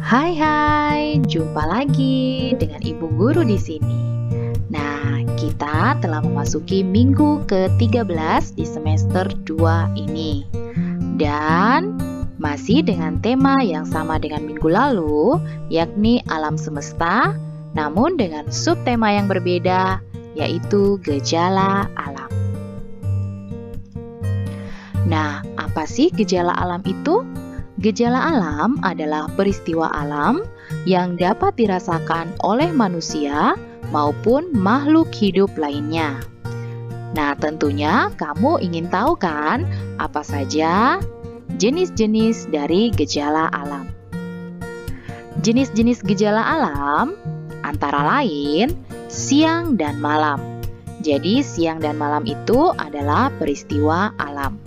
Hai hai, jumpa lagi dengan Ibu Guru di sini. Nah, kita telah memasuki minggu ke-13 di semester 2 ini. Dan masih dengan tema yang sama dengan minggu lalu, yakni alam semesta, namun dengan subtema yang berbeda, yaitu gejala alam. Nah, apa sih gejala alam itu? Gejala alam adalah peristiwa alam yang dapat dirasakan oleh manusia maupun makhluk hidup lainnya. Nah, tentunya kamu ingin tahu kan apa saja jenis-jenis dari gejala alam. Jenis-jenis gejala alam antara lain siang dan malam. Jadi, siang dan malam itu adalah peristiwa alam.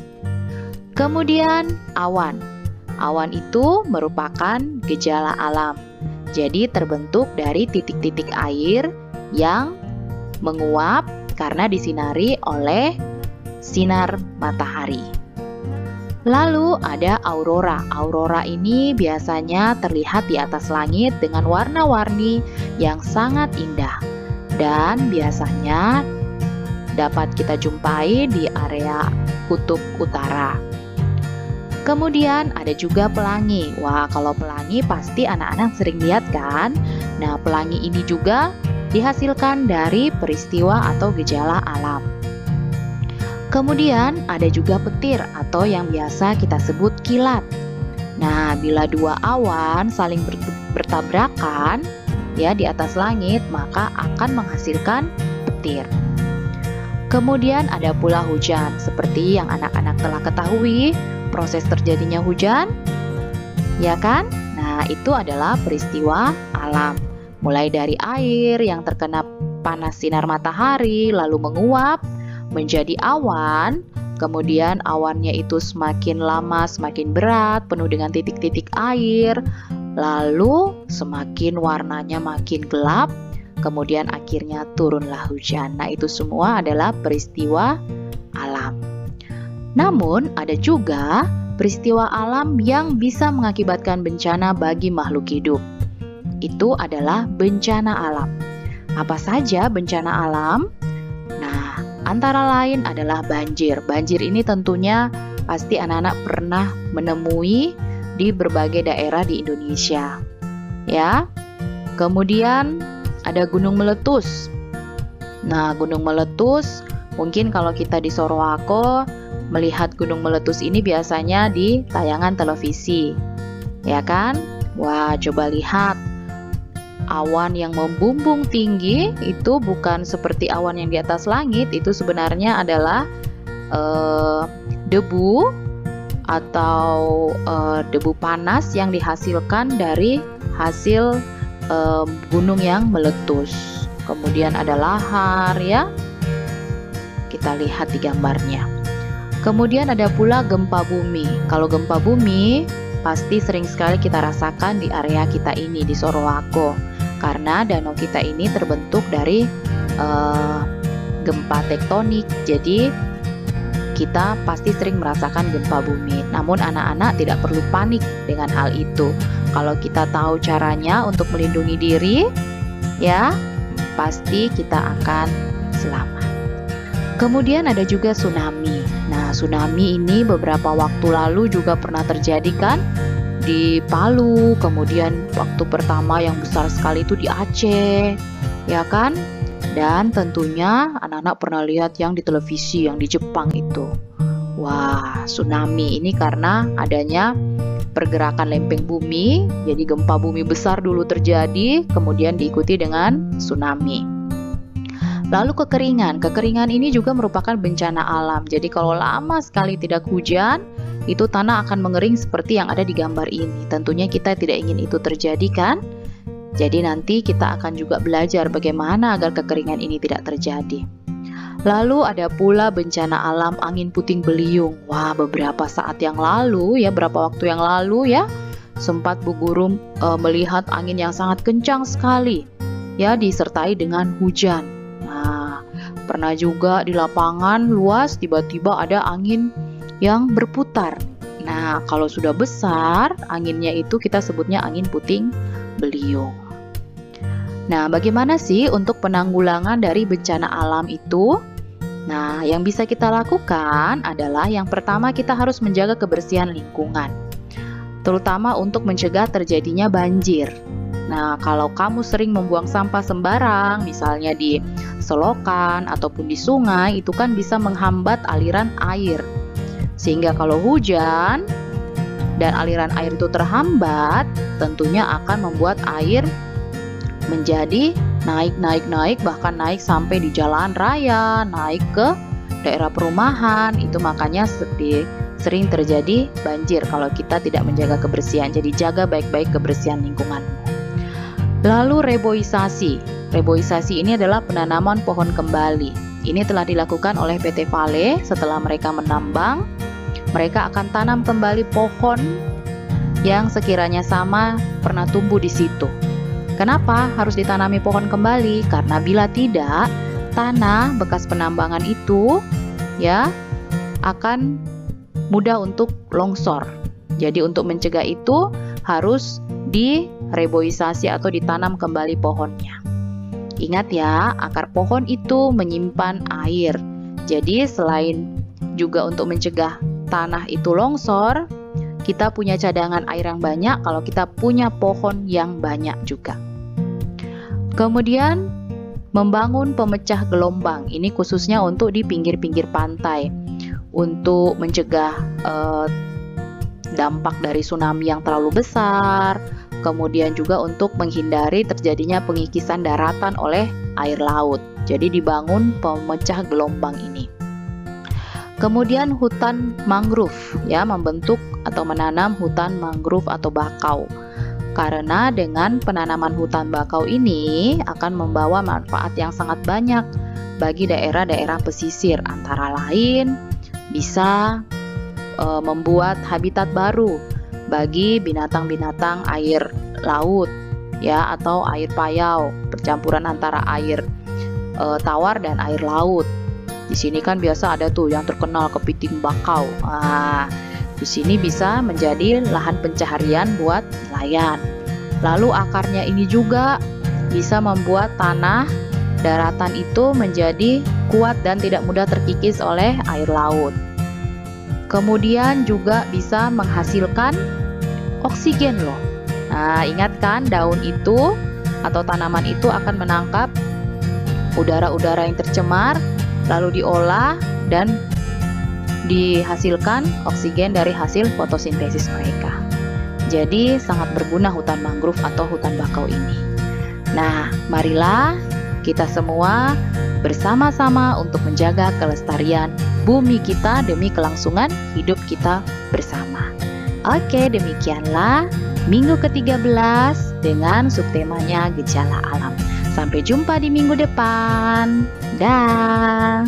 Kemudian awan. Awan itu merupakan gejala alam. Jadi terbentuk dari titik-titik air yang menguap karena disinari oleh sinar matahari. Lalu ada aurora. Aurora ini biasanya terlihat di atas langit dengan warna-warni yang sangat indah dan biasanya dapat kita jumpai di area kutub utara. Kemudian ada juga pelangi. Wah, kalau pelangi pasti anak-anak sering lihat kan? Nah, pelangi ini juga dihasilkan dari peristiwa atau gejala alam. Kemudian ada juga petir atau yang biasa kita sebut kilat. Nah, bila dua awan saling bertabrakan ya di atas langit, maka akan menghasilkan petir. Kemudian ada pula hujan. Seperti yang anak-anak telah ketahui, proses terjadinya hujan, ya kan? Nah, itu adalah peristiwa alam. Mulai dari air yang terkena panas sinar matahari, lalu menguap menjadi awan, kemudian awannya itu semakin lama semakin berat, penuh dengan titik-titik air, lalu semakin warnanya makin gelap, kemudian akhirnya turunlah hujan. Nah, itu semua adalah peristiwa alam. Namun, ada juga peristiwa alam yang bisa mengakibatkan bencana bagi makhluk hidup. Itu adalah bencana alam. Apa saja bencana alam? Nah, antara lain adalah banjir. Banjir ini tentunya pasti anak-anak pernah menemui di berbagai daerah di Indonesia. Ya. Kemudian ada gunung meletus. Nah, gunung meletus mungkin kalau kita di Sorowako melihat gunung meletus ini biasanya di tayangan televisi, ya kan? Wah, coba lihat awan yang membumbung tinggi itu bukan seperti awan yang di atas langit, itu sebenarnya adalah debu atau debu panas yang dihasilkan dari hasil gunung yang meletus. Kemudian ada lahar ya, kita lihat di gambarnya. Kemudian ada pula gempa bumi. Kalau gempa bumi pasti sering sekali kita rasakan di area kita ini di Sorowako, karena danau kita ini terbentuk dari gempa tektonik. Jadi kita pasti sering merasakan gempa bumi. Namun anak-anak tidak perlu panik dengan hal itu. Kalau kita tahu caranya untuk melindungi diri, ya pasti kita akan selamat. Kemudian ada juga tsunami. Nah, tsunami ini beberapa waktu lalu juga pernah terjadi kan di Palu. Kemudian waktu pertama yang besar sekali itu di Aceh, ya kan? Dan tentunya anak-anak pernah lihat yang di televisi, yang di Jepang itu. Wah, tsunami ini karena adanya pergerakan lempeng bumi. Jadi gempa bumi besar dulu terjadi, kemudian diikuti dengan tsunami. Lalu kekeringan. Kekeringan ini juga merupakan bencana alam. Jadi kalau lama sekali tidak hujan, itu tanah akan mengering seperti yang ada di gambar ini. Tentunya kita tidak ingin itu terjadi kan? Jadi nanti kita akan juga belajar bagaimana agar kekeringan ini tidak terjadi. Lalu ada pula bencana alam angin puting beliung. Wah, beberapa saat yang lalu ya, beberapa waktu yang lalu ya, sempat Bu Guru melihat angin yang sangat kencang sekali ya, disertai dengan hujan. Nah, pernah juga di lapangan luas tiba-tiba ada angin yang berputar Nah, kalau sudah besar, anginnya itu kita sebutnya angin puting beliung. Nah, bagaimana sih untuk penanggulangan dari bencana alam itu? Nah, yang bisa kita lakukan adalah yang pertama kita harus menjaga kebersihan lingkungan, terutama untuk mencegah terjadinya banjir. Nah, kalau kamu sering membuang sampah sembarang, misalnya di selokan ataupun di sungai, itu kan bisa menghambat aliran air. Sehingga kalau hujan dan aliran air itu terhambat, tentunya akan membuat air menjadi naik, bahkan naik sampai di jalan raya, naik ke daerah perumahan. Itu makanya sering terjadi banjir kalau kita tidak menjaga kebersihan. Jadi jaga baik-baik kebersihan lingkungan. Lalu reboisasi. Reboisasi ini adalah penanaman pohon kembali. Ini telah dilakukan oleh PT Vale. Setelah mereka menambang, mereka akan tanam kembali pohon yang sekiranya sama pernah tumbuh di situ. Kenapa harus ditanami pohon kembali? Karena bila tidak, tanah bekas penambangan itu ya akan mudah untuk longsor. Jadi untuk mencegah itu harus direboisasi atau ditanam kembali pohonnya. Ingat ya, akar pohon itu menyimpan air. Jadi selain juga untuk mencegah tanah itu longsor, kita punya cadangan air yang banyak kalau kita punya pohon yang banyak juga. Kemudian membangun pemecah gelombang. Ini khususnya untuk di pinggir-pinggir pantai untuk mencegah dampak dari tsunami yang terlalu besar. Kemudian juga untuk menghindari terjadinya pengikisan daratan oleh air laut. Jadi dibangun pemecah gelombang ini. Kemudian hutan mangrove, ya, membentuk atau menanam hutan mangrove atau bakau. Karena dengan penanaman hutan bakau ini akan membawa manfaat yang sangat banyak bagi daerah-daerah pesisir, antara lain bisa membuat habitat baru bagi binatang-binatang air laut, ya, atau air payau, percampuran antara air tawar dan air laut. Di sini kan biasa ada tuh yang terkenal kepiting bakau. Nah, di sini bisa menjadi lahan pencaharian buat nelayan. Lalu akarnya ini juga bisa membuat tanah daratan itu menjadi kuat dan tidak mudah terkikis oleh air laut. Kemudian juga bisa menghasilkan oksigen loh. Nah, ingat kan daun itu atau tanaman itu akan menangkap udara-udara yang tercemar, lalu diolah dan dihasilkan oksigen dari hasil fotosintesis mereka. Jadi sangat berguna hutan mangrove atau hutan bakau ini. Nah, marilah kita semua bersama-sama untuk menjaga kelestarian bumi kita demi kelangsungan hidup kita bersama. Oke, demikianlah minggu ke-13 dengan subtemanya gejala alam. Sampai jumpa di minggu depan. Dah.